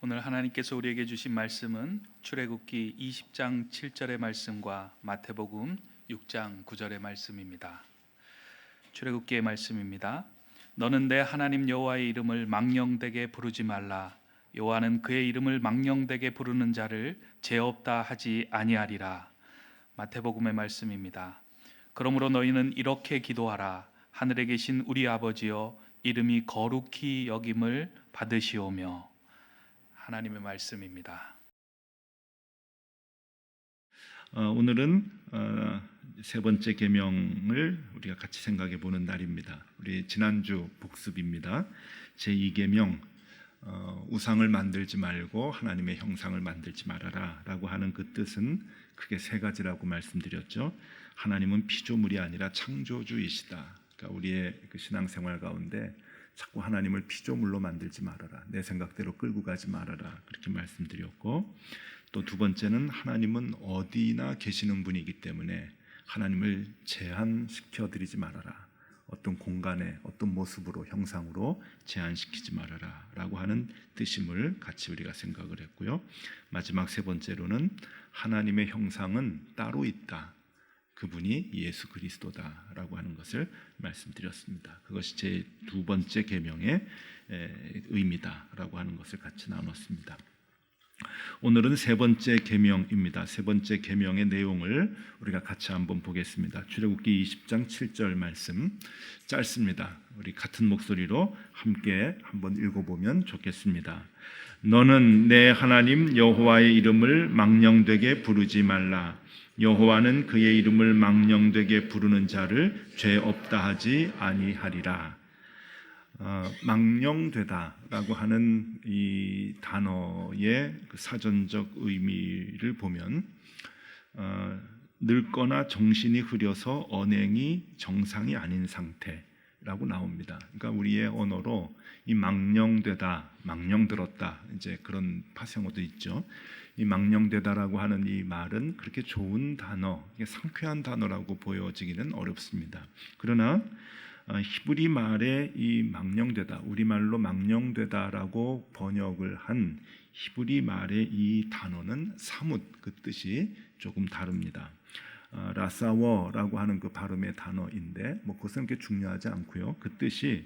오늘 하나님께서 우리에게 주신 말씀은 출애굽기 20장 7절의 말씀과 마태복음 6장 9절의 말씀입니다. 출애굽기의 말씀입니다. 너는 내 하나님 여호와의 이름을 망령되게 부르지 말라. 여호와는 그의 이름을 망령되게 부르는 자를 죄 없다 하지 아니하리라. 마태복음의 말씀입니다. 그러므로 너희는 이렇게 기도하라. 하늘에 계신 우리 아버지여, 이름이 거룩히 여김을 받으시오며. 하나님의 말씀입니다. 오늘은 세 번째 계명을 우리가 같이 생각해 보는 날입니다. 우리 지난주 복습입니다. 제2계명, 우상을 만들지 말고 하나님의 형상을 만들지 말아라 라고 하는 그 뜻은 크게 세 가지라고 말씀드렸죠. 하나님은 피조물이 아니라 창조주이시다. 그러니까 우리의 그 신앙생활 가운데 자꾸 하나님을 피조물로 만들지 말아라, 내 생각대로 끌고 가지 말아라, 그렇게 말씀드렸고, 또 두 번째는 하나님은 어디나 계시는 분이기 때문에 하나님을 제한시켜 드리지 말아라, 어떤 공간에 어떤 모습으로 형상으로 제한시키지 말아라 라고 하는 뜻임을 같이 우리가 생각을 했고요. 마지막 세 번째로는 하나님의 형상은 따로 있다, 그분이 예수 그리스도다라고 하는 것을 말씀드렸습니다. 그것이 제 두 번째 계명의 의미다라고 하는 것을 같이 나눴습니다. 오늘은 세 번째 계명입니다. 세 번째 계명의 내용을 우리가 같이 한번 보겠습니다. 출애굽기 20장 7절 말씀 짧습니다. 우리 같은 목소리로 함께 한번 읽어보면 좋겠습니다. 너는 내 하나님 여호와의 이름을 망령되게 부르지 말라. 여호와는 그의 이름을 망령되게 부르는 자를 죄 없다 하지 아니하리라. 망령되다라고 하는 이 단어의 그 사전적 의미를 보면 늙거나 정신이 흐려서 언행이 정상이 아닌 상태라고 나옵니다. 그러니까 우리의 언어로 이 망령되다, 망령들었다, 이제 그런 파생어도 있죠. 이 망령되다라고 하는 이 말은 그렇게 좋은 단어, 상쾌한 단어라고 보여지기는 어렵습니다. 그러나 히브리 말에 이 망령되다, 우리말로 망령되다라고 번역을 한 히브리 말의 이 단어는 사뭇 그 뜻이 조금 다릅니다. 라사워라고 하는 그 발음의 단어인데 그것은 그렇게 중요하지 않고요. 그 뜻이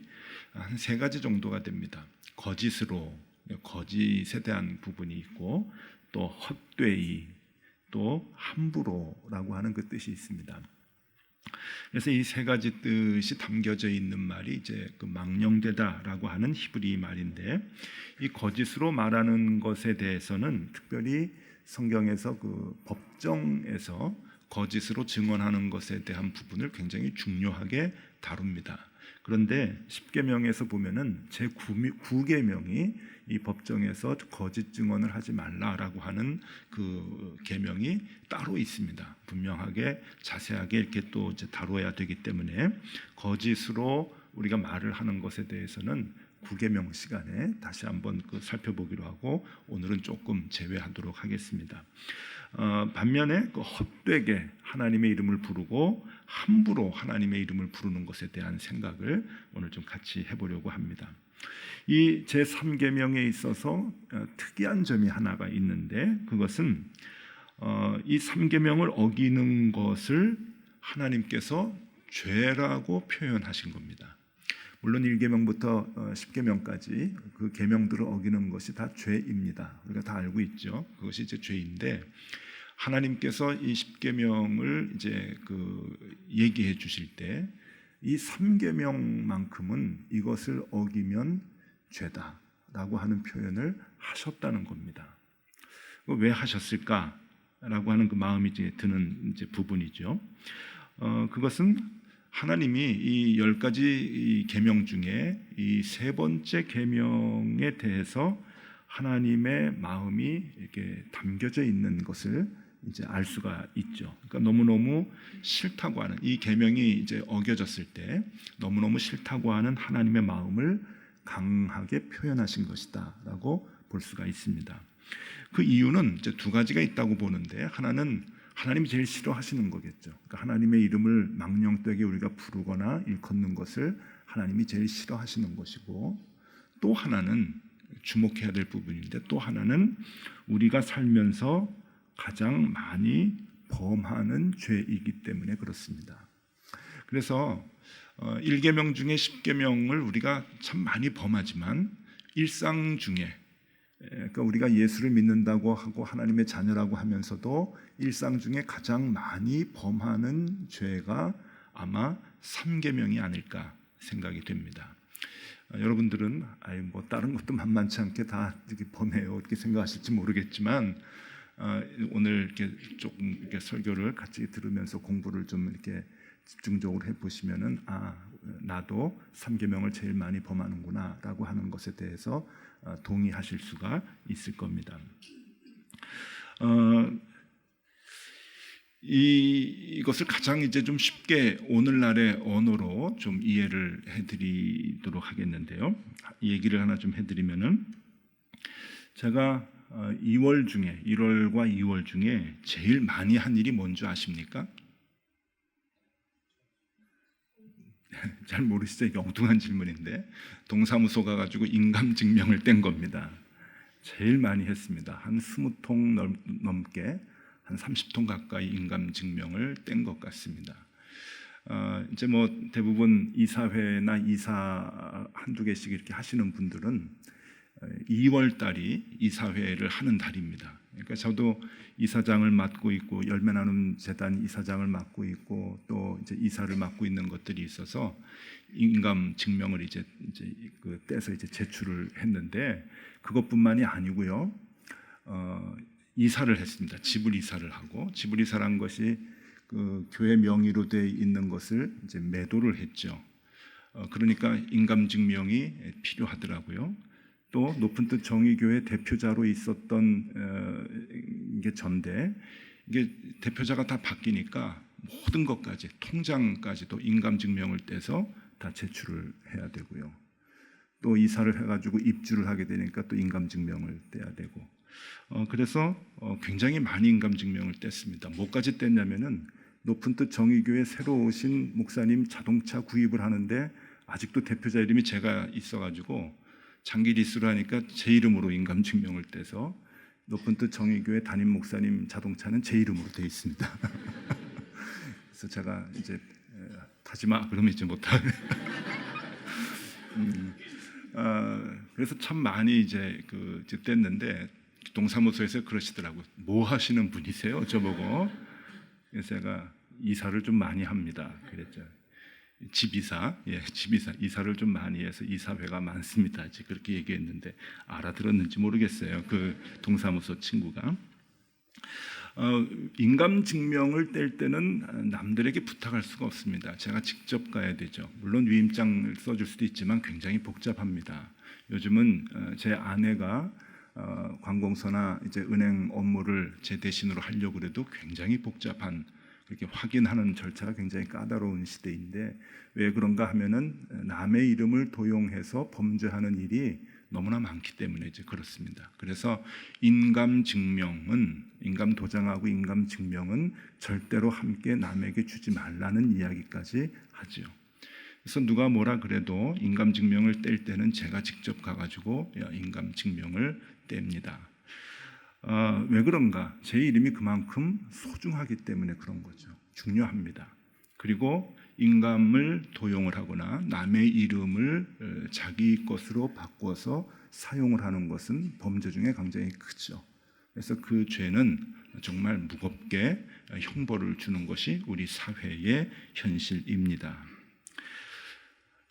한 세 가지 정도가 됩니다. 거짓으로, 거짓에 대한 부분이 있고, 또 헛되이, 또 함부로라고 하는 그 뜻이 있습니다. 그래서 이 세 가지 뜻이 담겨져 있는 말이 이제 그 망령되다라고 하는 히브리 말인데, 이 거짓으로 말하는 것에 대해서는 특별히 성경에서 그 법정에서 거짓으로 증언하는 것에 대한 부분을 굉장히 중요하게 다룹니다. 그런데 10계명에서 보면은 제9계명이 이 법정에서 거짓 증언을 하지 말라라고 하는 그 계명이 따로 있습니다. 분명하게 자세하게 이렇게 또 이제 다뤄야 되기 때문에 거짓으로 우리가 말을 하는 것에 대해서는 9계명 시간에 다시 한번 살펴보기로 하고, 오늘은 조금 제외하도록 하겠습니다. 반면에 그 헛되게 하나님의 이름을 부르고 함부로 하나님의 이름을 부르는 것에 대한 생각을 오늘 좀 같이 해보려고 합니다. 이 제3계명에 있어서 특이한 점이 하나가 있는데, 그것은 이 3계명을 어기는 것을 하나님께서 죄라고 표현하신 겁니다. 물론 1계명부터 10계명까지 그 계명들을 어기는 것이 다 죄입니다. 우리가 다 알고 있죠. 그것이 이제 죄인데, 하나님께서 이 10계명을 이제 얘기해 주실 때 이 3계명만큼은 이것을 어기면 죄다라고 하는 표현을 하셨다는 겁니다. 왜 하셨을까라고 하는 그 마음이 이제 드는 이제 부분이죠. 그것은 하나님이 이 10가지 이 계명 중에 이 세 번째 계명에 대해서 하나님의 마음이 이렇게 담겨져 있는 것을 이제 알 수가 있죠. 그러니까 너무너무 싫다고 하는, 이 계명이 이제 어겨졌을 때 너무너무 싫다고 하는 하나님의 마음을 강하게 표현하신 것이다라고 볼 수가 있습니다. 그 이유는 이제 두 가지가 있다고 보는데, 하나는 하나님이 제일 싫어하시는 거겠죠. 그러니까 하나님의 이름을 망령되게 우리가 부르거나 일컫는 것을 하나님이 제일 싫어하시는 것이고, 또 하나는 주목해야 될 부분인데, 또 하나는 우리가 살면서 가장 많이 범하는 죄이기 때문에 그렇습니다. 그래서 1계명 중에 10계명을 우리가 참 많이 범하지만 일상 중에, 그러니까 우리가 예수를 믿는다고 하고 하나님의 자녀라고 하면서도 일상 중에 가장 많이 범하는 죄가 아마 3계명이 아닐까 생각이 됩니다. 여러분들은 뭐 다른 것도 만만치 않게 다 이렇게 범해요 이렇게 생각하실지 모르겠지만, 오늘 이렇게 조금 이렇게 설교를 같이 들으면서 공부를 좀 이렇게 집중적으로 해보시면은 나도 3계명을 제일 많이 범하는구나라고 하는 것에 대해서 동의하실 수가 있을 겁니다. 이것을 가장 이제 좀 쉽게 오늘날의 언어로 좀 이해를 해드리도록 하겠는데요. 이 얘기를 하나 좀 해드리면은, 제가 1월과 2월 중에 제일 많이 한 일이 뭔지 아십니까? 잘 모르시죠? 이게 엉뚱한 질문인데, 동사무소 가가지고 인감증명을 뗀 겁니다. 제일 많이 했습니다. 한 20통 넘게, 한 30통 가까이 인감증명을 뗀 것 같습니다. 이제 뭐 대부분 이사회나 이사 한두 개씩 이렇게 하시는 분들은 2월 달이 이사회를 하는 달입니다. 그러니까 저도 이사장을 맡고 있고, 열매 나눔 재단 이사장을 맡고 있고, 또 이제 이사를 맡고 있는 것들이 있어서 인감 증명을 이제 그 떼서 이제 제출을 했는데, 그것뿐만이 아니고요. 이사를 했습니다. 집을 이사를 하고, 집을 이사를 한 것이 그 교회 명의로 돼 있는 것을 이제 매도를 했죠. 그러니까 인감 증명이 필요하더라고요. 또 높은 뜻 정의교회 대표자로 있었던 이게 전데, 이게 대표자가 다 바뀌니까 모든 것까지, 통장까지도 인감증명을 떼서 다 제출을 해야 되고요. 또 이사를 해가지고 입주를 하게 되니까 또 인감증명을 떼야 되고, 그래서 굉장히 많이 인감증명을 뗐습니다. 뭐까지 뗐냐면은, 높은 뜻 정의교회 새로 오신 목사님 자동차 구입을 하는데 아직도 대표자 이름이 제가 있어가지고 장기 리스를 하니까 제 이름으로 인감증명을 떼서, 높은 뜻 정의교회 담임 목사님 자동차는 제 이름으로 되어 있습니다. 그래서 제가 이제 타지마 그러면 이제 못하게. 그래서 참 많이 이제 뗐는데, 동사무소에서 그러시더라고요. 뭐 하시는 분이세요? 저보고. 그래서 제가 이사를 좀 많이 합니다. 그랬죠. 집이사, 집이사, 이사를 좀 많이 해서 이사회가 많습니다. 그렇게 얘기했는데 알아들었는지 모르겠어요. 그 동사무소 친구가. 인감 증명을 뗄 때는 남들에게 부탁할 수가 없습니다. 제가 직접 가야 되죠. 물론 위임장을 써줄 수도 있지만 굉장히 복잡합니다. 요즘은 제 아내가 관공서나 이제 은행 업무를 제 대신으로 하려고 해도 굉장히 복잡한, 그렇게 확인하는 절차가 굉장히 까다로운 시대인데, 왜 그런가 하면은 남의 이름을 도용해서 범죄하는 일이 너무나 많기 때문에 이제 그렇습니다. 그래서 인감 도장하고 인감 증명은 절대로 함께 남에게 주지 말라는 이야기까지 하죠. 그래서 누가 뭐라 그래도 인감 증명을 뗄 때는 제가 직접 가가지고 인감 증명을 뗍니다. 왜 그런가? 제 이름이 그만큼 소중하기 때문에 그런 거죠. 중요합니다. 그리고 인감을 도용을 하거나 남의 이름을 자기 것으로 바꿔서 사용을 하는 것은 범죄 중에 굉장히 크죠. 그래서 그 죄는 정말 무겁게 형벌을 주는 것이 우리 사회의 현실입니다.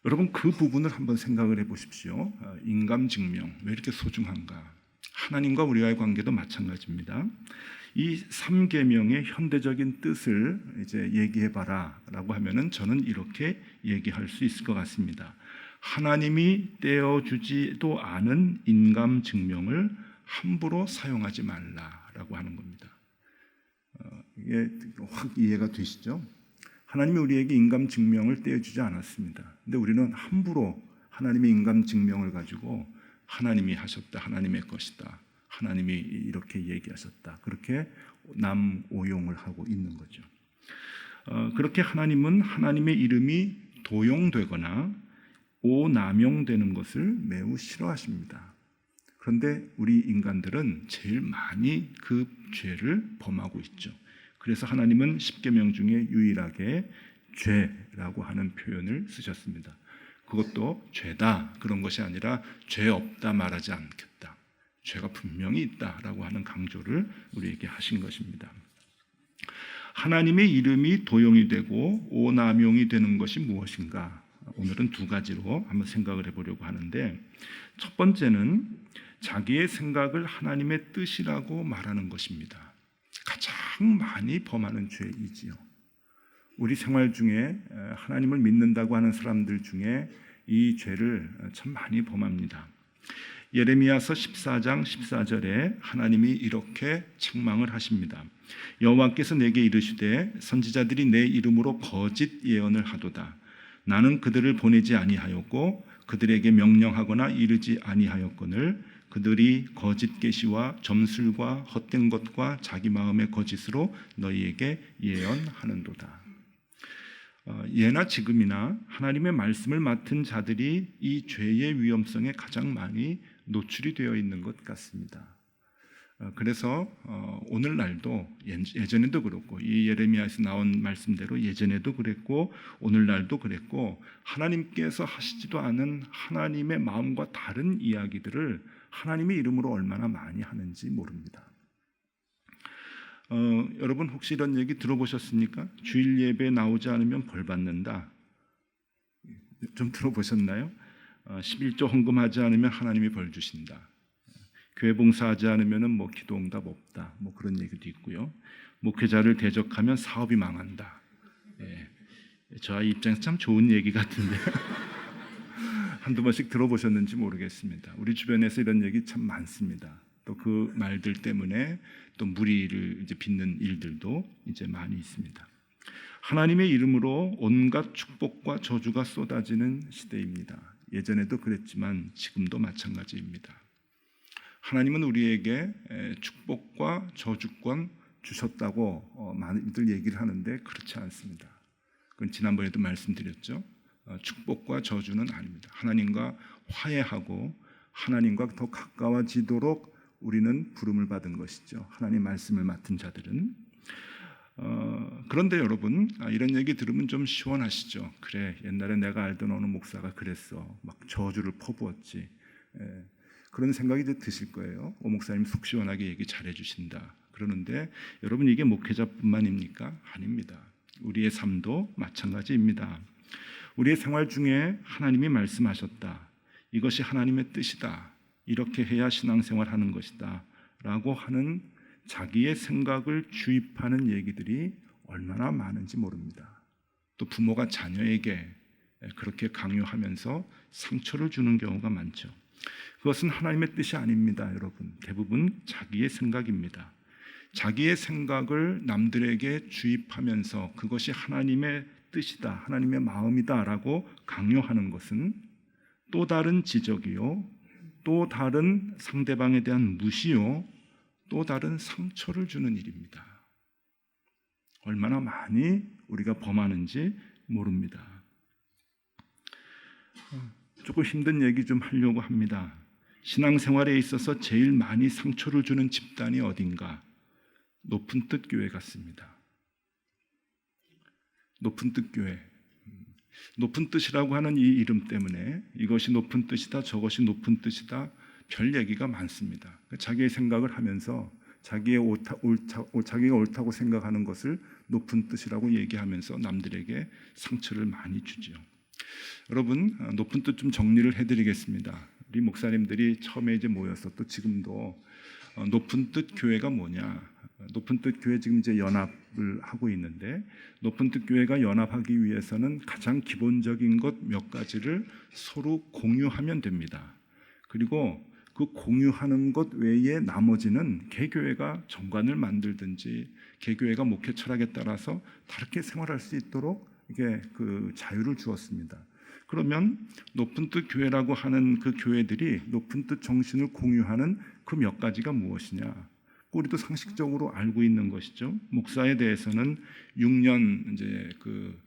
여러분, 그 부분을 한번 생각을 해보십시오. 인감 증명 왜 이렇게 소중한가? 하나님과 우리와의 관계도 마찬가지입니다. 이 3계명의 현대적인 뜻을 이제 얘기해봐라라고 하면은 저는 이렇게 얘기할 수 있을 것 같습니다. 하나님이 떼어주지도 않은 인감 증명을 함부로 사용하지 말라라고 하는 겁니다. 이게 확 이해가 되시죠? 하나님이 우리에게 인감 증명을 떼어주지 않았습니다. 근데 우리는 함부로 하나님의 인감 증명을 가지고 하나님이 하셨다, 하나님의 것이다, 하나님이 이렇게 얘기하셨다, 그렇게 남 오용을 하고 있는 거죠. 그렇게 하나님은 하나님의 이름이 도용되거나 오남용되는 것을 매우 싫어하십니다. 그런데 우리 인간들은 제일 많이 그 죄를 범하고 있죠. 그래서 하나님은 십계명 중에 유일하게 죄라고 하는 표현을 쓰셨습니다. 그것도 죄다 그런 것이 아니라 죄 없다 말하지 않겠다. 죄가 분명히 있다라고 하는 강조를 우리에게 하신 것입니다. 하나님의 이름이 도용이 되고 오남용이 되는 것이 무엇인가? 오늘은 두 가지로 한번 생각을 해보려고 하는데, 첫 번째는 자기의 생각을 하나님의 뜻이라고 말하는 것입니다. 가장 많이 범하는 죄이지요. 우리 생활 중에 하나님을 믿는다고 하는 사람들 중에 이 죄를 참 많이 범합니다. 예레미야서 14장 14절에 하나님이 이렇게 책망을 하십니다. 여호와께서 내게 이르시되 선지자들이 내 이름으로 거짓 예언을 하도다. 나는 그들을 보내지 아니하였고 그들에게 명령하거나 이르지 아니하였거늘 그들이 거짓 계시와 점술과 헛된 것과 자기 마음의 거짓으로 너희에게 예언하는도다. 예나 지금이나 하나님의 말씀을 맡은 자들이 이 죄의 위험성에 가장 많이 노출이 되어 있는 것 같습니다. 그래서 오늘날도 예전에도 그렇고 이 예레미야에서 나온 말씀대로 예전에도 그랬고 오늘날도 그랬고 하나님께서 하시지도 않은 하나님의 마음과 다른 이야기들을 하나님의 이름으로 얼마나 많이 하는지 모릅니다. 여러분 혹시 이런 얘기 들어보셨습니까? 주일 예배에 나오지 않으면 벌 받는다. 좀 들어보셨나요? 11조 헌금하지 않으면 하나님이 벌 주신다. 교회 봉사하지 않으면 뭐 기도 응답 없다. 뭐 그런 얘기도 있고요. 목회자를 대적하면 사업이 망한다. 예. 저의 입장에서 참 좋은 얘기 같은데 한두 번씩 들어보셨는지 모르겠습니다. 우리 주변에서 이런 얘기 참 많습니다. 또 그 말들 때문에 또 무리를 이제 빚는 일들도 이제 많이 있습니다. 하나님의 이름으로 온갖 축복과 저주가 쏟아지는 시대입니다. 예전에도 그랬지만 지금도 마찬가지입니다. 하나님은 우리에게 축복과 저주권 주셨다고 많이들 얘기를 하는데 그렇지 않습니다. 그건 지난번에도 말씀드렸죠. 축복과 저주는 아닙니다. 하나님과 화해하고 하나님과 더 가까워지도록 우리는 부름을 받은 것이죠. 하나님 말씀을 맡은 자들은. 그런데 여러분 이런 얘기 들으면 좀 시원하시죠. 그래, 옛날에 내가 알던 어느 목사가 그랬어. 막 저주를 퍼부었지. 그런 생각이 드실 거예요. 오 목사님 속 시원하게 얘기 잘해 주신다. 그러는데 여러분 이게 목회자뿐만입니까? 아닙니다. 우리의 삶도 마찬가지입니다. 우리의 생활 중에 하나님이 말씀하셨다. 이것이 하나님의 뜻이다. 이렇게 해야 신앙생활 하는 것이다. 라고 하는 자기의 생각을 주입하는 얘기들이 얼마나 많은지 모릅니다. 또 부모가 자녀에게 그렇게 강요하면서 상처를 주는 경우가 많죠. 그것은 하나님의 뜻이 아닙니다, 여러분. 대부분 자기의 생각입니다. 자기의 생각을 남들에게 주입하면서 그것이 하나님의 뜻이다, 하나님의 마음이다라고 강요하는 것은 또 다른 지적이요, 또 다른 상대방에 대한 무시요, 또 다른 상처를 주는 일입니다. 얼마나 많이 우리가 범하는지 모릅니다. 조금 힘든 얘기 좀 하려고 합니다. 신앙생활에 있어서 제일 많이 상처를 주는 집단이 어딘가? 높은 뜻 교회 같습니다. 높은 뜻 교회. 높은 뜻이라고 하는 이 이름 때문에 이것이 높은 뜻이다, 저것이 높은 뜻이다, 별 얘기가 많습니다. 자기의 생각을 하면서 자기가 옳다고 생각하는 것을 높은 뜻이라고 얘기하면서 남들에게 상처를 많이 주죠. 여러분, 높은 뜻 좀 정리를 해드리겠습니다. 우리 목사님들이 처음에 이제 모여서 또 지금도 높은 뜻 교회가 뭐냐? 높은 뜻 교회 지금 이제 연합을 하고 있는데 높은 뜻 교회가 연합하기 위해서는 가장 기본적인 것 몇 가지를 서로 공유하면 됩니다. 그리고 그 공유하는 것 외에 나머지는 개교회가 정관을 만들든지 개교회가 목회 철학에 따라서 다르게 생활할 수 있도록 이게 그 자유를 주었습니다. 그러면 높은 뜻 교회라고 하는 그 교회들이 높은 뜻 정신을 공유하는 그 몇 가지가 무엇이냐? 우리도 상식적으로 알고 있는 것이죠. 목사에 대해서는 6년 이제 그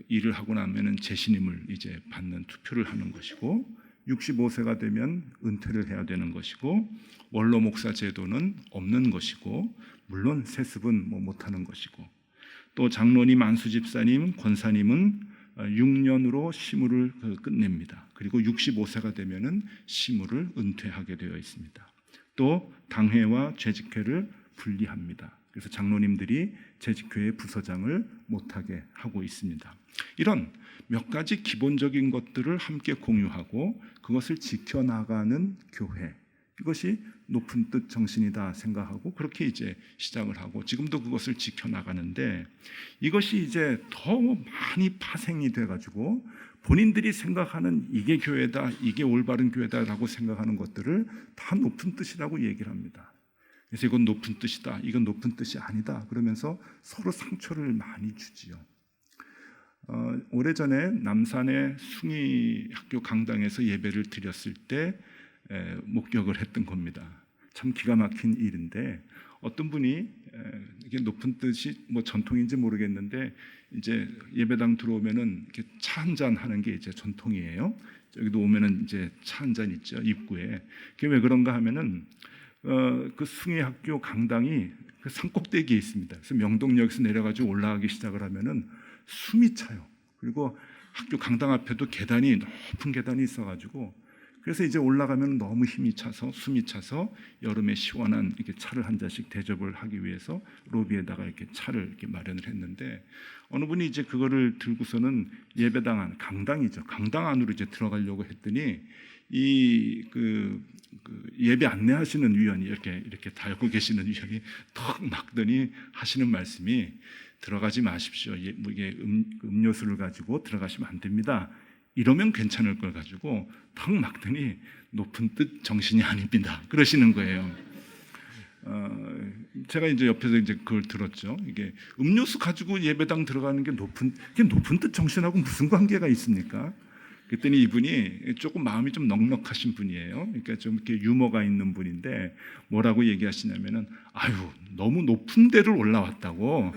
일을 하고 나면은 재신임을 이제 받는 투표를 하는 것이고, 65세가 되면 은퇴를 해야 되는 것이고 원로 목사 제도는 없는 것이고 물론 세습은 못하는 것이고 또 장로님, 안수집사님, 권사님은 6년으로 시무를 끝냅니다. 그리고 65세가 되면은 시무를 은퇴하게 되어 있습니다. 또 당회와 재직회를 분리합니다. 그래서 장로님들이 재직회의 부서장을 못하게 하고 있습니다. 이런 몇 가지 기본적인 것들을 함께 공유하고 그것을 지켜나가는 교회, 이것이 높은 뜻 정신이다 생각하고 그렇게 이제 시작을 하고 지금도 그것을 지켜나가는데, 이것이 이제 더 많이 파생이 돼가지고 본인들이 생각하는 이게 교회다, 이게 올바른 교회다라고 생각하는 것들을 다 높은 뜻이라고 얘기를 합니다. 그래서 이건 높은 뜻이다, 이건 높은 뜻이 아니다 그러면서 서로 상처를 많이 주지요. 오래전에 남산의 숭의학교 강당에서 예배를 드렸을 때 목격을 했던 겁니다. 참 기가 막힌 일인데 어떤 분이 이게 높은 뜻이 전통인지 모르겠는데 이제 예배당 들어오면은 이렇게 차 한 잔 하는 게 이제 전통이에요. 여기도 오면은 이제 차 한 잔 있죠, 입구에. 그게 왜 그런가 하면은 그 숭의학교 강당이 그 산꼭대기에 있습니다. 그래서 명동역에서 내려가지고 올라가기 시작을 하면은 숨이 차요. 그리고 학교 강당 앞에도 계단이, 높은 계단이 있어가지고 그래서 이제 올라가면 너무 힘이 차서 숨이 차서 여름에 시원한 이렇게 차를 한 잔씩 대접을 하기 위해서 로비에다가 이렇게 차를 이렇게 마련을 했는데 어느 분이 이제 그거를 들고서는 예배당 안, 강당이죠, 강당 안으로 이제 들어가려고 했더니 이 예배 안내하시는 위원이 이렇게 달고 계시는 위원이 턱 막더니 하시는 말씀이 들어가지 마십시오. 이게 음료수를 가지고 들어가시면 안 됩니다. 이러면 괜찮을 걸 가지고 턱 막더니 높은 뜻 정신이 아닙니다 그러시는 거예요. 제가 이제 옆에서 이제 그걸 들었죠. 이게 음료수 가지고 예배당 들어가는 게 높은 뜻 정신하고 무슨 관계가 있습니까? 그랬더니 이분이 조금 마음이 좀 넉넉하신 분이에요. 그러니까 좀 이렇게 유머가 있는 분인데 뭐라고 얘기하시냐면은 아유, 너무 높은 데를 올라왔다고,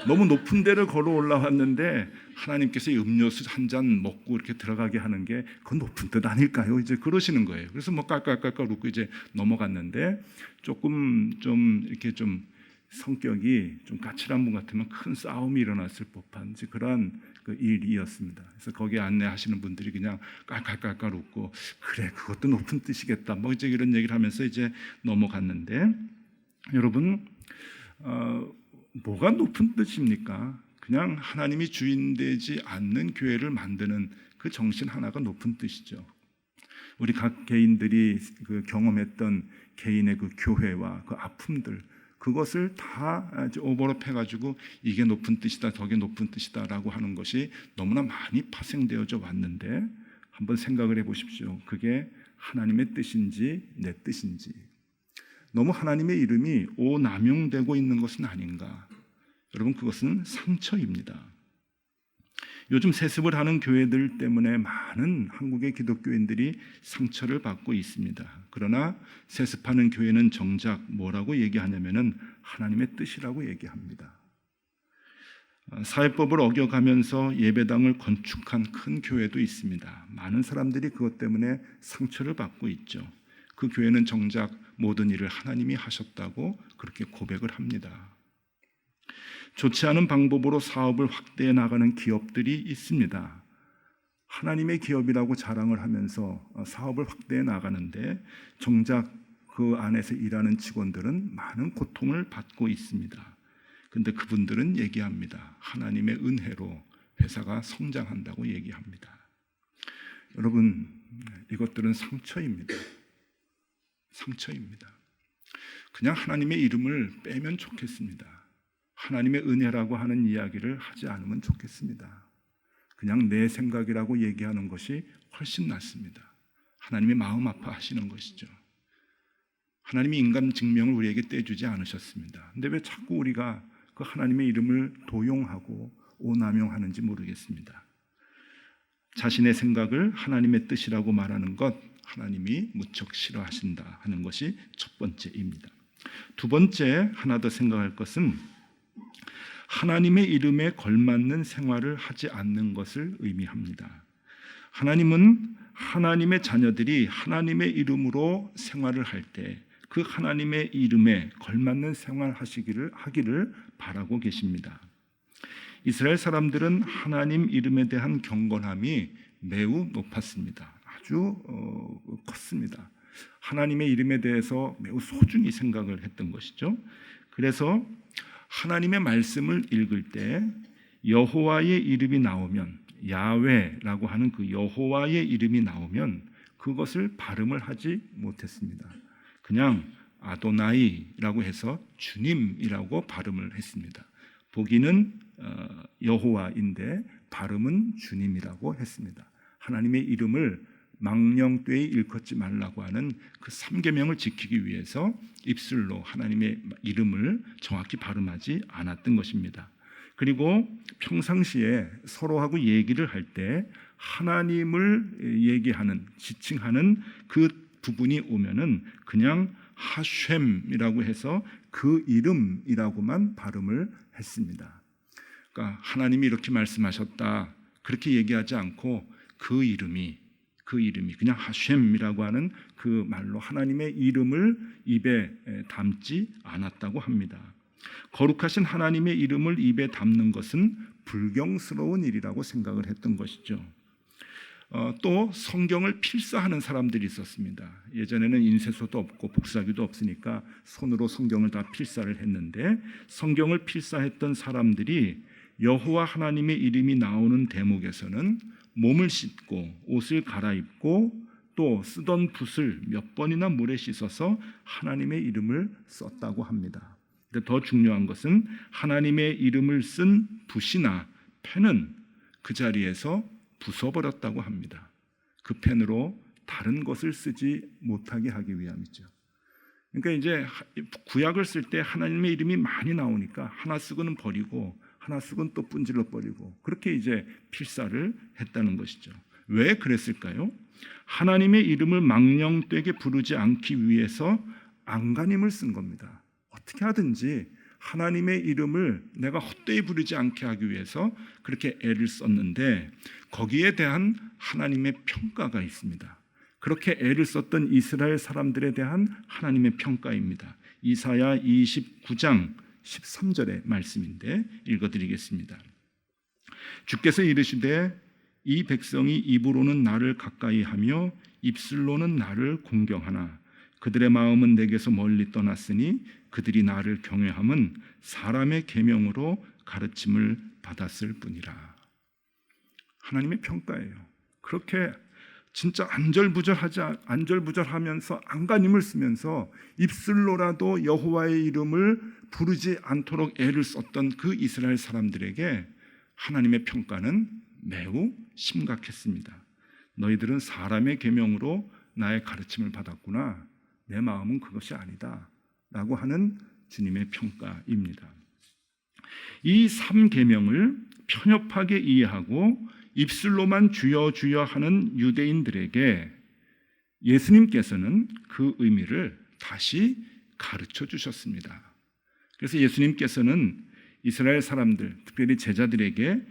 너무 높은 데를 걸어 올라왔는데 하나님께서 이 음료수 한 잔 먹고 이렇게 들어가게 하는 게 그건 높은 뜻 아닐까요? 이제 그러시는 거예요. 그래서 깔깔깔깔 웃고 이제 넘어갔는데 조금 좀 이렇게 좀 성격이 좀 까칠한 분 같으면 큰 싸움이 일어났을 법한 그러한 그 일이었습니다. 그래서 거기에 안내하시는 분들이 그냥 깔깔깔깔 웃고 그래, 그것도 높은 뜻이겠다, 이제 이런 얘기를 하면서 이제 넘어갔는데, 여러분 뭐가 높은 뜻입니까? 그냥 하나님이 주인되지 않는 교회를 만드는 그 정신 하나가 높은 뜻이죠. 우리 각 개인들이 그 경험했던 개인의 그 교회와 그 아픔들, 그것을 다 오버랩 해가지고 이게 높은 뜻이다, 저게 높은 뜻이다라고 하는 것이 너무나 많이 파생되어져 왔는데 한번 생각을 해보십시오. 그게 하나님의 뜻인지 내 뜻인지, 너무 하나님의 이름이 오남용되고 있는 것은 아닌가? 여러분, 그것은 상처입니다. 요즘 세습을 하는 교회들 때문에 많은 한국의 기독교인들이 상처를 받고 있습니다. 그러나 세습하는 교회는 정작 뭐라고 얘기하냐면은 하나님의 뜻이라고 얘기합니다. 사회법을 어겨가면서 예배당을 건축한 큰 교회도 있습니다. 많은 사람들이 그것 때문에 상처를 받고 있죠. 그 교회는 정작 모든 일을 하나님이 하셨다고 그렇게 고백을 합니다. 좋지 않은 방법으로 사업을 확대해 나가는 기업들이 있습니다. 하나님의 기업이라고 자랑을 하면서 사업을 확대해 나가는데 정작 그 안에서 일하는 직원들은 많은 고통을 받고 있습니다. 그런데 그분들은 얘기합니다. 하나님의 은혜로 회사가 성장한다고 얘기합니다. 여러분, 이것들은 상처입니다. 상처입니다. 그냥 하나님의 이름을 빼면 좋겠습니다. 하나님의 은혜라고 하는 이야기를 하지 않으면 좋겠습니다. 그냥 내 생각이라고 얘기하는 것이 훨씬 낫습니다. 하나님이 마음 아파하시는 것이죠. 하나님이 인간 증명을 우리에게 떼주지 않으셨습니다. 그런데 왜 자꾸 우리가 그 하나님의 이름을 도용하고 오남용하는지 모르겠습니다. 자신의 생각을 하나님의 뜻이라고 말하는 것, 하나님이 무척 싫어하신다 하는 것이 첫 번째입니다. 두 번째, 하나 더 생각할 것은 하나님의 이름에 걸맞는 생활을 하지 않는 것을 의미합니다. 하나님은 하나님의 자녀들이 하나님의 이름으로 생활을 할 때 그 하나님의 이름에 걸맞는 하기를 바라고 계십니다. 이스라엘 사람들은 하나님 이름에 대한 경건함이 매우 높았습니다. 아주 컸습니다. 하나님의 이름에 대해서 매우 소중히 생각을 했던 것이죠. 그래서 하나님의 말씀을 읽을 때 여호와의 이름이 나오면, 야훼라고 하는 그 여호와의 이름이 나오면 그것을 발음을 하지 못했습니다. 그냥 아도나이라고 해서 주님이라고 발음을 했습니다. 보기는 여호와인데 발음은 주님이라고 했습니다. 하나님의 이름을 망령되이 일컫지 말라고 하는 그 3계명을 지키기 위해서 입술로 하나님의 이름을 정확히 발음하지 않았던 것입니다. 그리고 평상시에 서로하고 얘기를 할 때 하나님을 얘기하는, 지칭하는 그 부분이 오면은 그냥 하쉔이라고 해서 그 이름이라고만 발음을 했습니다. 그러니까 하나님이 이렇게 말씀하셨다 그렇게 얘기하지 않고 그 이름이 그냥 하쉔이라고 하는 그 말로 하나님의 이름을 입에 담지 않았다고 합니다. 거룩하신 하나님의 이름을 입에 담는 것은 불경스러운 일이라고 생각을 했던 것이죠. 또 성경을 필사하는 사람들이 있었습니다. 예전에는 인쇄소도 없고 복사기도 없으니까 손으로 성경을 다 필사를 했는데, 성경을 필사했던 사람들이 여호와 하나님의 이름이 나오는 대목에서는 몸을 씻고 옷을 갈아입고 또 쓰던 붓을 몇 번이나 물에 씻어서 하나님의 이름을 썼다고 합니다. 근데 더 중요한 것은 하나님의 이름을 쓴 붓이나 펜은 그 자리에서 부숴버렸다고 합니다. 그 펜으로 다른 것을 쓰지 못하게 하기 위함이죠. 그러니까 이제 구약을 쓸 때 하나님의 이름이 많이 나오니까 하나 쓰고는 버리고 하나 쓰고는 또 분질러 버리고 그렇게 이제 필사를 했다는 것이죠. 왜 그랬을까요? 하나님의 이름을 망령되게 부르지 않기 위해서 안간힘을 쓴 겁니다. 어떻게 하든지 하나님의 이름을 내가 헛되이 부르지 않게 하기 위해서 그렇게 애를 썼는데, 거기에 대한 하나님의 평가가 있습니다. 그렇게 애를 썼던 이스라엘 사람들에 대한 하나님의 평가입니다. 이사야 29장 13절의 말씀인데 읽어드리겠습니다. 주께서 이르시되 이 백성이 입으로는 나를 가까이하며 입술로는 나를 공경하나 그들의 마음은 내게서 멀리 떠났으니 그들이 나를 경외함은 사람의 계명으로 가르침을 받았을 뿐이라. 하나님의 평가예요. 그렇게 진짜 안절부절하면서 안간힘을 쓰면서 입술로라도 여호와의 이름을 부르지 않도록 애를 썼던 그 이스라엘 사람들에게 하나님의 평가는 매우 심각했습니다. 너희들은 사람의 계명으로 나의 가르침을 받았구나. 내 마음은 그것이 아니다 라고 하는 주님의 평가입니다. 이 3계명을 편협하게 이해하고 입술로만 주여 주여 하는 유대인들에게 예수님께서는 그 의미를 다시 가르쳐 주셨습니다. 그래서 예수님께서는 이스라엘 사람들, 특별히 제자들에게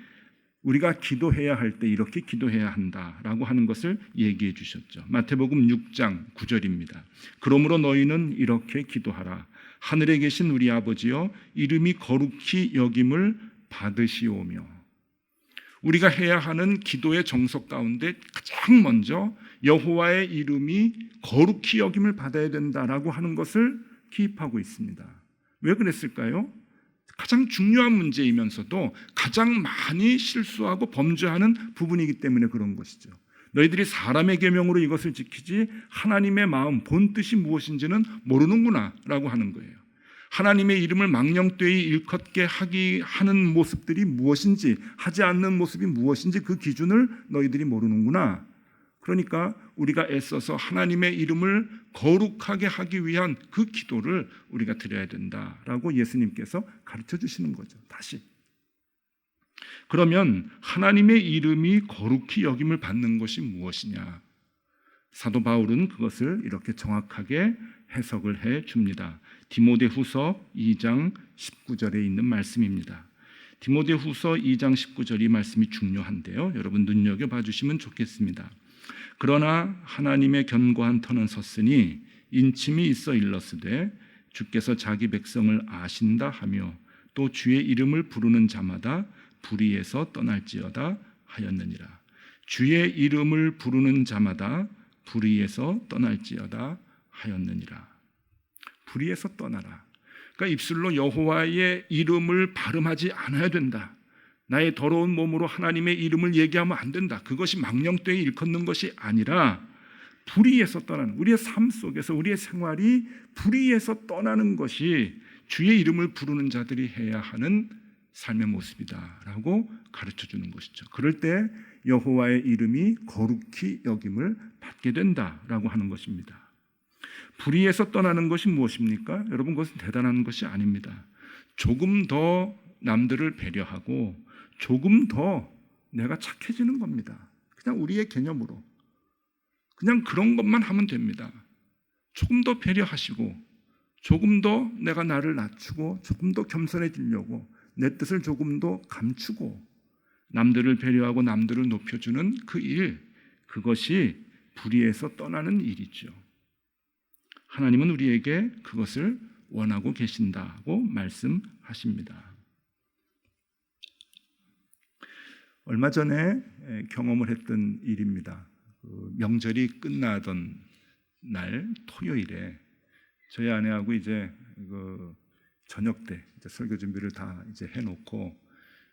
우리가 기도해야 할 때 이렇게 기도해야 한다라고 하는 것을 얘기해 주셨죠. 마태복음 6장 9절입니다. 그러므로 너희는 이렇게 기도하라. 하늘에 계신 우리 아버지여, 이름이 거룩히 여김을 받으시오며. 우리가 해야 하는 기도의 정석 가운데 가장 먼저 여호와의 이름이 거룩히 여김을 받아야 된다라고 하는 것을 기입하고 있습니다. 왜 그랬을까요? 가장 중요한 문제이면서도 가장 많이 실수하고 범죄하는 부분이기 때문에 그런 것이죠. 너희들이 사람의 계명으로 이것을 지키지 하나님의 마음, 본 뜻이 무엇인지는 모르는구나 라고 하는 거예요. 하나님의 이름을 망령되이 일컫게 하는 모습들이 무엇인지, 하지 않는 모습이 무엇인지 그 기준을 너희들이 모르는구나. 그러니까 우리가 애써서 하나님의 이름을 거룩하게 하기 위한 그 기도를 우리가 드려야 된다라고 예수님께서 가르쳐 주시는 거죠. 다시. 그러면 하나님의 이름이 거룩히 여김을 받는 것이 무엇이냐? 사도 바울은 그것을 이렇게 정확하게 해석을 해 줍니다. 디모데후서 2장 19절에 있는 말씀입니다. 디모데후서 2장 19절 이 말씀이 중요한데요. 여러분 눈여겨봐 주시면 좋겠습니다. 그러나 하나님의 견고한 터는 섰으니 인침이 있어 일렀으되 주께서 자기 백성을 아신다 하며 또 주의 이름을 부르는 자마다 불의에서 떠날지어다 하였느니라. 주의 이름을 부르는 자마다 불의에서 떠날지어다 하였느니라. 불의에서 떠나라. 그러니까 입술로 여호와의 이름을 발음하지 않아야 된다. 나의 더러운 몸으로 하나님의 이름을 얘기하면 안 된다. 그것이 망령되이 일컫는 것이 아니라 불의에서 떠나는, 우리의 삶 속에서 우리의 생활이 불의에서 떠나는 것이 주의 이름을 부르는 자들이 해야 하는 삶의 모습이다라고 가르쳐주는 것이죠. 그럴 때 여호와의 이름이 거룩히 여김을 받게 된다라고 하는 것입니다. 불의에서 떠나는 것이 무엇입니까? 여러분, 그것은 대단한 것이 아닙니다. 조금 더 남들을 배려하고 조금 더 내가 착해지는 겁니다. 그냥 우리의 개념으로 그냥 그런 것만 하면 됩니다. 조금 더 배려하시고 조금 더 내가 나를 낮추고 조금 더 겸손해지려고 내 뜻을 조금 더 감추고 남들을 배려하고 남들을 높여주는 그 일, 그것이 불의에서 떠나는 일이죠. 하나님은 우리에게 그것을 원하고 계신다고 말씀하십니다. 얼마 전에 경험을 했던 일입니다. 명절이 끝나던 날 토요일에 저희 아내하고 이제 저녁 때 이제 설교 준비를 다 이제 해놓고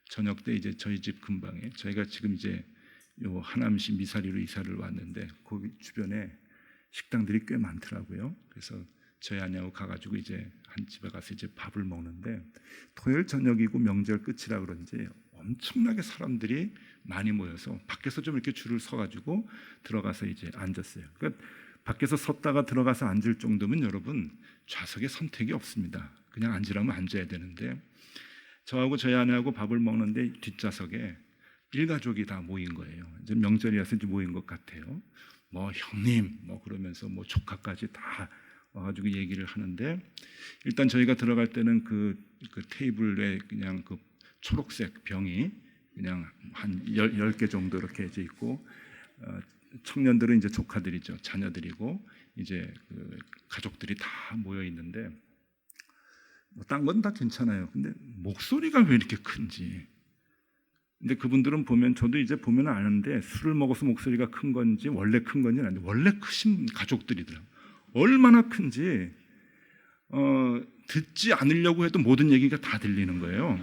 저녁 때 이제 저희 집 근방에, 저희가 지금 이제 요 하남시 미사리로 이사를 왔는데 거기 주변에 식당들이 꽤 많더라고요. 그래서 저희 아내하고 가가지고 이제 한 집에 가서 이제 밥을 먹는데 토요일 저녁이고 명절 끝이라 그런지 엄청나게 사람들이 많이 모여서 밖에서 좀 이렇게 줄을 서가지고 들어가서 이제 앉았어요. 그러니까 밖에서 섰다가 들어가서 앉을 정도면 여러분 좌석에 선택이 없습니다. 그냥 앉으라면 앉아야 되는데 저하고 저희 아내하고 밥을 먹는데 뒷좌석에 일가족이 다 모인 거예요. 이제 명절이라서 이제 모인 것 같아요. 뭐 형님 뭐 그러면서 뭐 조카까지 다 와가지고 얘기를 하는데 일단 저희가 들어갈 때는 그 테이블에 그냥 그 초록색 병이 그냥 한 10개 정도 이렇게 이제 있고 청년들은 이제 조카들이죠. 자녀들이고 이제 그 가족들이 다 모여 있는데 뭐 딴 건 다 괜찮아요. 근데 목소리가 왜 이렇게 큰지. 근데 그분들은 보면 저도 이제 보면 아는데 술을 먹어서 목소리가 큰 건지 원래 큰 건지 아닌데 원래 크신 가족들이더라고요. 얼마나 큰지 듣지 않으려고 해도 모든 얘기가 다 들리는 거예요.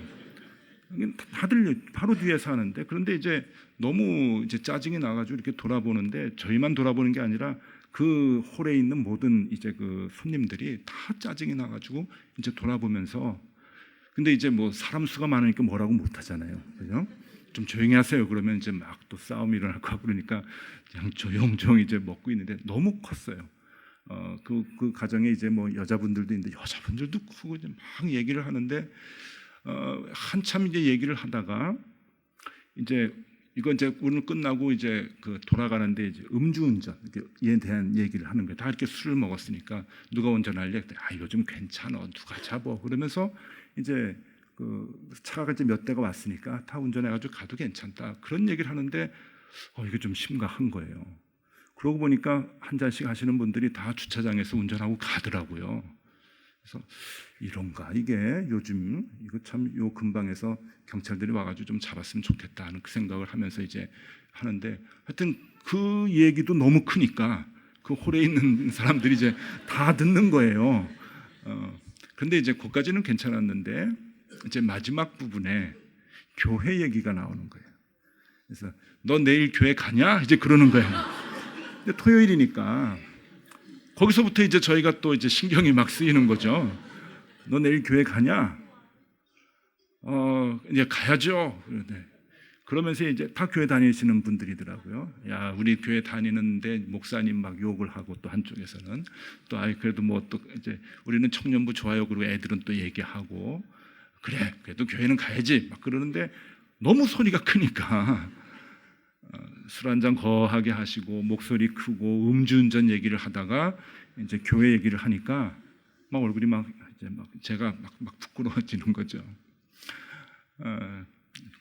다 들려. 바로 뒤에서 하는데 그런데 이제 너무 이제 짜증이 나가지고 이렇게 돌아보는데 저희만 돌아보는 게 아니라 그 홀에 있는 모든 이제 그 손님들이 다 짜증이 나가지고 이제 돌아보면서 근데 이제 뭐 사람 수가 많으니까 뭐라고 못 하잖아요. 그죠? 좀 조용히 하세요. 그러면 이제 막 또 싸움이 일어날 거 같고 그러니까 그냥 조용조용 이제 먹고 있는데 너무 컸어요. 그 가정에 이제 뭐 여자분들도 있는데 여자분들도 크고 이제 막 얘기를 하는데 한참 이제 얘기를 하다가 이제 이건 이제 오늘 끝나고 이제 그 돌아가는데 이제 음주운전 이에 대한 얘기를 하는 거예요. 다 이렇게 술을 먹었으니까 누가 운전할래? 아 요즘 괜찮아. 누가 잡어? 그러면서 이제 그 차가 이제 몇 대가 왔으니까 다 운전해가지고 가도 괜찮다. 그런 얘기를 하는데 이게 좀 심각한 거예요. 그러고 보니까 한 잔씩 하시는 분들이 다 주차장에서 운전하고 가더라고요. 그래서 이런가 이게 요즘 이거 참 요 근방에서 경찰들이 와가지고 좀 잡았으면 좋겠다 하는 그 생각을 하면서 이제 하는데 하여튼 그 얘기도 너무 크니까 그 홀에 있는 사람들이 이제 다 듣는 거예요. 근데 이제 거기까지는 괜찮았는데 이제 마지막 부분에 교회 얘기가 나오는 거예요. 그래서 너 내일 교회 가냐? 이제 그러는 거예요. 근데 토요일이니까 거기서부터 이제 저희가 또 이제 신경이 막 쓰이는 거죠. 너 내일 교회 가냐? 이제 가야죠. 그러면서 이제 다 교회 다니시는 분들이더라고요. 야, 우리 교회 다니는데 목사님 막 욕을 하고 또 한쪽에서는 또 그래도 뭐 또 이제 우리는 청년부 좋아요. 그리고 애들은 또 얘기하고 그래, 그래도 교회는 가야지. 막 그러는데 너무 소리가 크니까 술 한잔 거하게 하시고 목소리 크고 음주운전 얘기를 하다가 이제 교회 얘기를 하니까 막 얼굴이 막 이제 막 제가 막 부끄러워지는 거죠.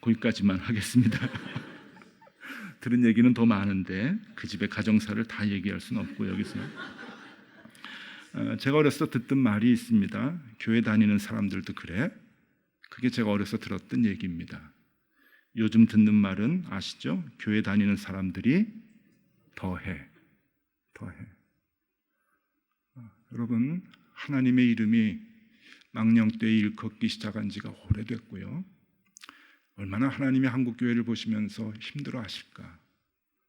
거기까지만 하겠습니다. 들은 얘기는 더 많은데 그 집의 가정사를 다 얘기할 수는 없고 여기서 제가 어렸을 때 듣던 말이 있습니다. 교회 다니는 사람들도 그래? 그게 제가 어려서 들었던 얘기입니다. 요즘 듣는 말은 아시죠? 교회 다니는 사람들이 더해. 여러분, 하나님의 이름이 망령되이 일컫기 시작한 지가 오래됐고요. 얼마나 하나님의 한국교회를 보시면서 힘들어하실까,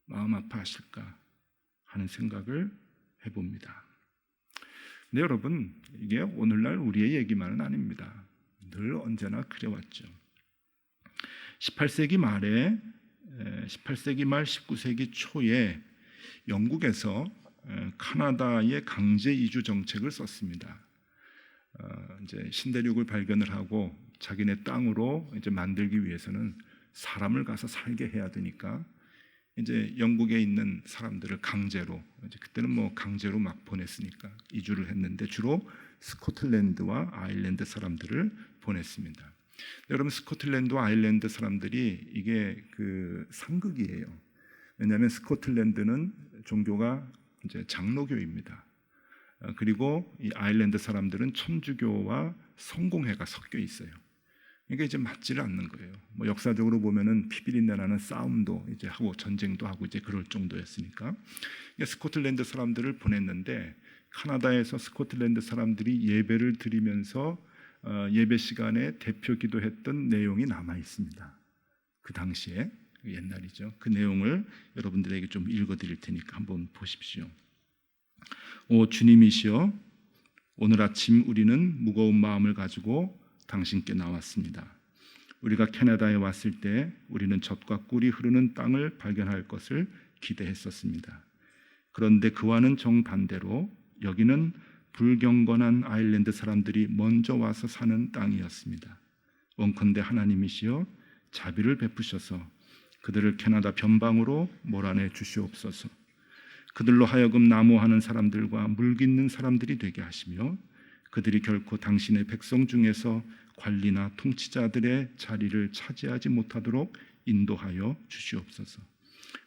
마음 아파하실까 하는 생각을 해봅니다. 근데 여러분, 이게 오늘날 우리의 얘기만은 아닙니다. 늘 언제나 그래왔죠. 18세기 말 19세기 초에 영국에서 카나다의 강제 이주 정책을 썼습니다. 이제 신대륙을 발견을 하고 자기네 땅으로 이제 만들기 위해서는 사람을 가서 살게 해야 되니까 이제 영국에 있는 사람들을 강제로, 이제 그때는 뭐 강제로 막 보냈으니까 이주를 했는데 주로 스코틀랜드와 아일랜드 사람들을 보냈습니다. 여러분, 스코틀랜드와 아일랜드 사람들이 이게 그 상극이에요. 왜냐하면 스코틀랜드는 종교가 이제 장로교입니다. 그리고 이 아일랜드 사람들은 천주교와 성공회가 섞여 있어요. 이게 이제 맞지를 않는 거예요. 뭐 역사적으로 보면은 피비린내 나는 싸움도 이제 하고 전쟁도 하고 이제 그럴 정도였으니까. 스코틀랜드 사람들을 보냈는데 카나다에서 스코틀랜드 사람들이 예배를 드리면서 예배 시간에 대표 기도했던 내용이 남아 있습니다. 그 당시에 옛날이죠. 그 내용을 여러분들에게 좀 읽어드릴 테니까 한번 보십시오. 오 주님이시여, 오늘 아침 우리는 무거운 마음을 가지고 당신께 나왔습니다. 우리가 캐나다에 왔을 때 우리는 젖과 꿀이 흐르는 땅을 발견할 것을 기대했었습니다. 그런데 그와는 정반대로 여기는 불경건한 아일랜드 사람들이 먼저 와서 사는 땅이었습니다. 원컨대 하나님이시여, 자비를 베푸셔서 그들을 캐나다 변방으로 몰아내 주시옵소서. 그들로 하여금 나무하는 사람들과 물깃는 사람들이 되게 하시며 그들이 결코 당신의 백성 중에서 관리나 통치자들의 자리를 차지하지 못하도록 인도하여 주시옵소서.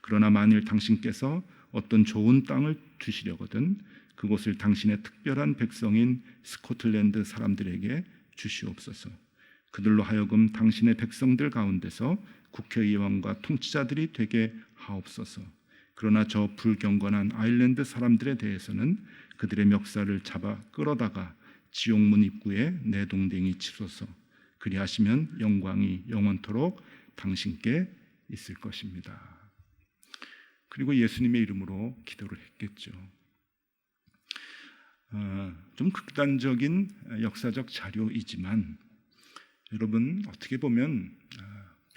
그러나 만일 당신께서 어떤 좋은 땅을 주시려거든 그곳을 당신의 특별한 백성인 스코틀랜드 사람들에게 주시옵소서. 그들로 하여금 당신의 백성들 가운데서 국회의원과 통치자들이 되게 하옵소서. 그러나 저 불경건한 아일랜드 사람들에 대해서는 그들의 멱살을 잡아 끌어다가 지옥문 입구에 내동댕이 치소서. 그리하시면 영광이 영원토록 당신께 있을 것입니다. 그리고 예수님의 이름으로 기도를 했겠죠. 좀 극단적인 역사적 자료이지만 여러분, 어떻게 보면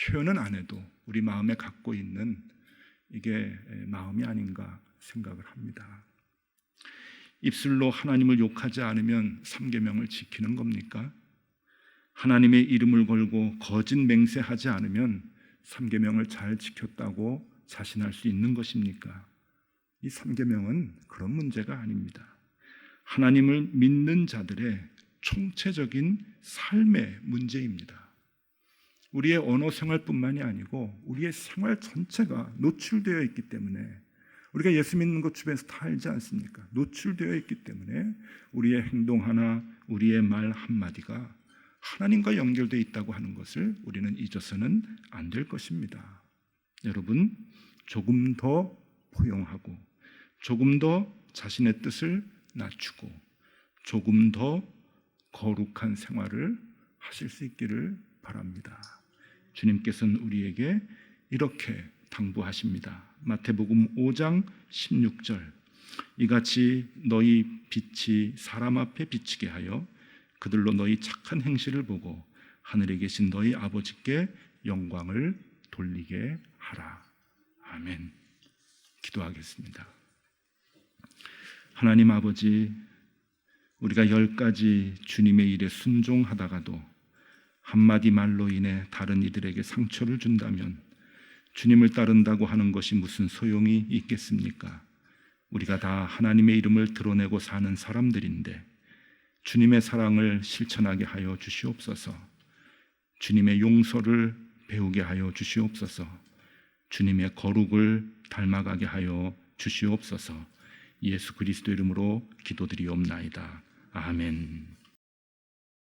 표현은 안 해도 우리 마음에 갖고 있는 이게 마음이 아닌가 생각을 합니다. 입술로 하나님을 욕하지 않으면 3계명을 지키는 겁니까? 하나님의 이름을 걸고 거짓 맹세하지 않으면 3계명을 잘 지켰다고 자신할 수 있는 것입니까? 이 3계명은 그런 문제가 아닙니다. 하나님을 믿는 자들의 총체적인 삶의 문제입니다. 우리의 언어 생활뿐만이 아니고 우리의 생활 전체가 노출되어 있기 때문에, 우리가 예수 믿는 것 주변에서 다 알지 않습니까? 노출되어 있기 때문에 우리의 행동 하나, 우리의 말 한마디가 하나님과 연결되어 있다고 하는 것을 우리는 잊어서는 안 될 것입니다. 여러분, 조금 더 포용하고 조금 더 자신의 뜻을 낮추고 조금 더 거룩한 생활을 하실 수 있기를 바랍니다. 주님께서는 우리에게 이렇게 당부하십니다. 마태복음 5장 16절, 이같이 너희 빛이 사람 앞에 비치게 하여 그들로 너희 착한 행실을 보고 하늘에 계신 너희 아버지께 영광을 돌리게 하라. 아멘. 기도하겠습니다. 하나님 아버지, 우리가 10가지 주님의 일에 순종하다가도 한마디 말로 인해 다른 이들에게 상처를 준다면 주님을 따른다고 하는 것이 무슨 소용이 있겠습니까? 우리가 다 하나님의 이름을 드러내고 사는 사람들인데 주님의 사랑을 실천하게 하여 주시옵소서. 주님의 용서를 배우게 하여 주시옵소서. 주님의 거룩을 닮아가게 하여 주시옵소서. 예수 그리스도 이름으로 기도드리옵나이다. 아멘.